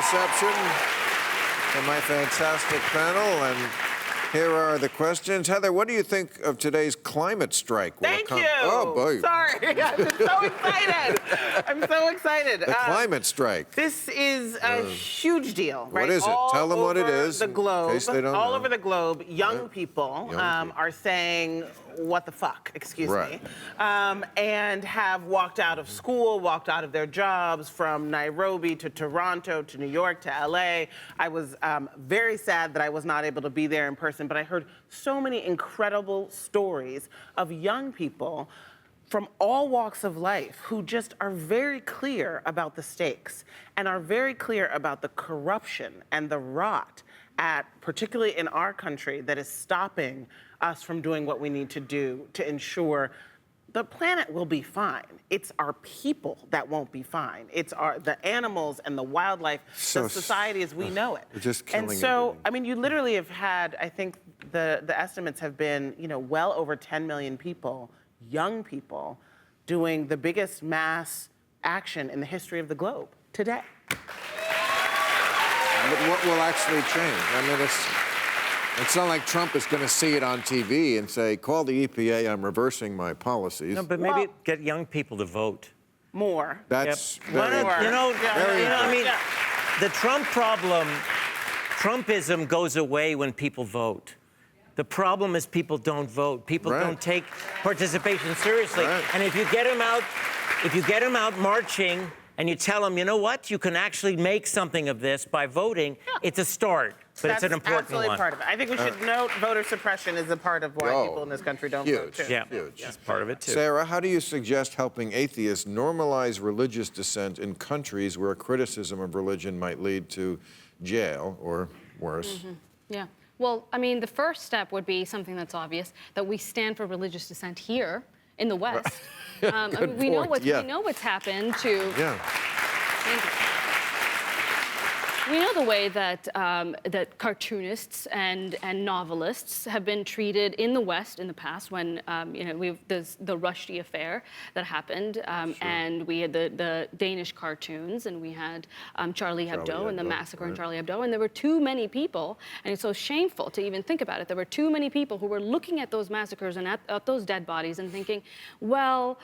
reception to my fantastic panel, and here are the questions. Heather, what do you think of today's climate strike? Thank you. Oh, boy. Sorry, I'm just so excited. I'm so excited. The climate strike. This is a huge deal, right? What is it? Tell them what it is, The globe, in case they don't all know. over the globe, young people are saying, what the fuck, excuse me, and have walked out of school, walked out of their jobs from Nairobi to Toronto to New York to LA. I was very sad that I was not able to be there in person, but I heard so many incredible stories of young people from all walks of life who just are very clear about the stakes and are very clear about the corruption and the rot particularly in our country, that is stopping us from doing what we need to do to ensure the planet will be fine. It's our people that won't be fine. It's the animals and the wildlife, the society as we know it. Just killing and so, everything. I mean, you literally have had, I think the estimates have been, well over 10 million people, young people, doing the biggest mass action in the history of the globe today. But what will actually change? I mean, it's not like Trump is going to see it on TV and say, call the EPA, I'm reversing my policies. No, but maybe get young people to vote. More. That's Very important. The Trump problem, Trumpism goes away when people vote. The problem is people don't vote. People don't take participation seriously. And if you get them out marching and you tell them, you know what, you can actually make something of this by voting, it's a start, but it's an important absolutely one. part of it. I think we should note voter suppression is a part of why people in this country don't vote, too. Yeah, huge. It's part of it, too. Sarah, how do you suggest helping atheists normalize religious dissent in countries where criticism of religion might lead to jail or worse? Yeah. Well, I mean, the first step would be something that's obvious, that we stand for religious dissent here in the West. I mean, we know what's happened to. Thank you. We know the way that that cartoonists and novelists have been treated in the West in the past. When there's the Rushdie affair that happened, and we had the Danish cartoons, and we had Charlie Hebdo and the massacre in Charlie Hebdo, and there were too many people, and it's so shameful to even think about it. There were too many people who were looking at those massacres and at those dead bodies and thinking, well,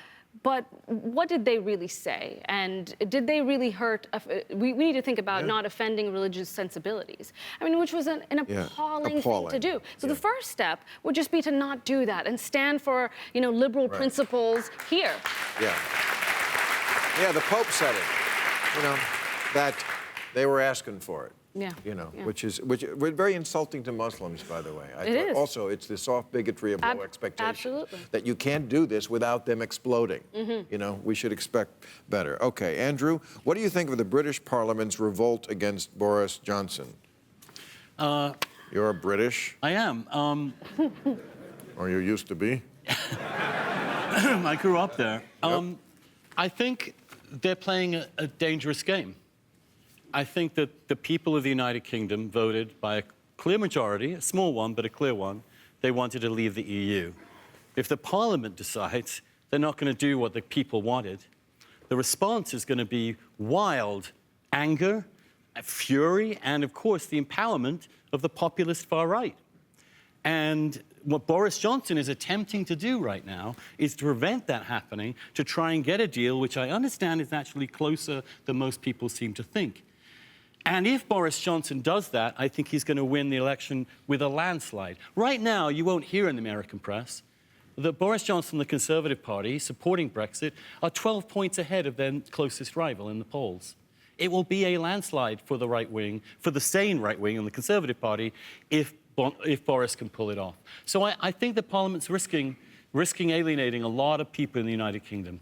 but what did they really say? And did they really hurt? We need to think about not offending religious sensibilities. I mean, which was an appalling thing to do. So the first step would just be to not do that and stand for, liberal principles here. Yeah, the Pope said it, that they were asking for it. Which is very insulting to Muslims, by the way. It is. Also, it's the soft bigotry of low expectations. Absolutely. That you can't do this without them exploding. We should expect better. Okay, Andrew, what do you think of the British Parliament's revolt against Boris Johnson? You're British? I am. Or you used to be? I grew up there. I think they're playing a dangerous game. I think that the people of the United Kingdom voted by a clear majority, a small one, but a clear one. They wanted to leave the EU. If the Parliament decides they're not going to do what the people wanted, the response is going to be wild anger, fury, and, of course, the empowerment of the populist far right. And what Boris Johnson is attempting to do right now is to prevent that happening, to try and get a deal, which I understand is actually closer than most people seem to think. And if Boris Johnson does that, I think he's going to win the election with a landslide. Right now, you won't hear in the American press that Boris Johnson and the Conservative Party, supporting Brexit, are 12 points ahead of their closest rival in the polls. It will be a landslide for the right wing, for the sane right wing and the Conservative Party, if Boris can pull it off. So I think that Parliament's risking alienating a lot of people in the United Kingdom.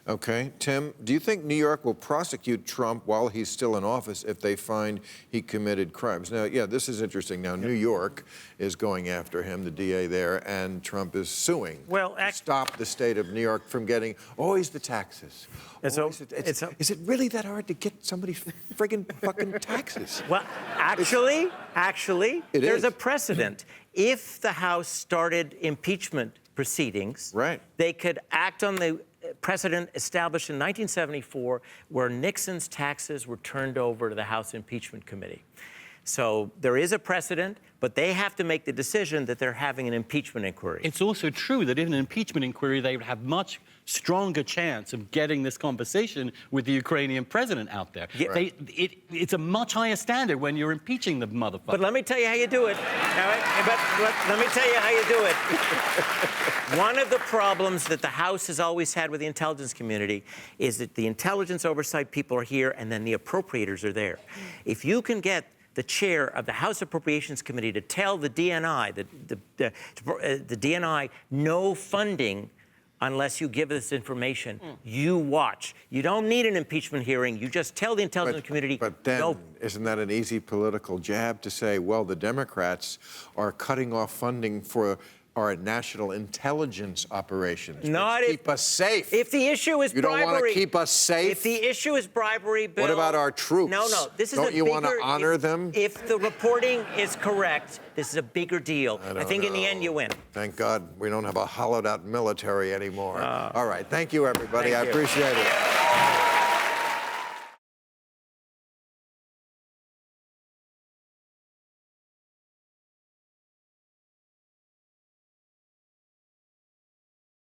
Okay. Tim, do you think New York will prosecute Trump while he's still in office if they find he committed crimes? Now, this is interesting. Now, New York is going after him, the DA there, and Trump is suing to stop the state of New York from getting always the taxes. Is it really that hard to get somebody's friggin' fucking taxes? Well, actually, there's a precedent. If the House started impeachment proceedings, they could act on the precedent established in 1974 where Nixon's taxes were turned over to the House Impeachment Committee. So there is a precedent, but they have to make the decision that they're having an impeachment inquiry. It's also true that in an impeachment inquiry, they would have much stronger chance of getting this conversation with the Ukrainian president out there. Yeah. They, it's a much higher standard when you're impeaching the motherfucker. But let me tell you how you do it. All right? But let me tell you how you do it. One of the problems that the House has always had with the intelligence community is that the intelligence oversight people are here and then the appropriators are there. If you can get the chair of the House Appropriations Committee to tell the DNI, the DNI, no funding unless you give this information. You watch. You don't need an impeachment hearing. You just tell the intelligence community. But then, no. Isn't that an easy political jab to say, well, the Democrats are cutting off funding for our national intelligence operations, Not which if, keep us safe? If the issue is you bribery. don't want to keep us safe? If the issue is bribery, Bill. What about our troops? No. This is don't you want to honor them? If the reporting is correct, this is a bigger deal. I think in the end you win. Thank God we don't have a hollowed-out military anymore. All right. Thank you, everybody. I appreciate it.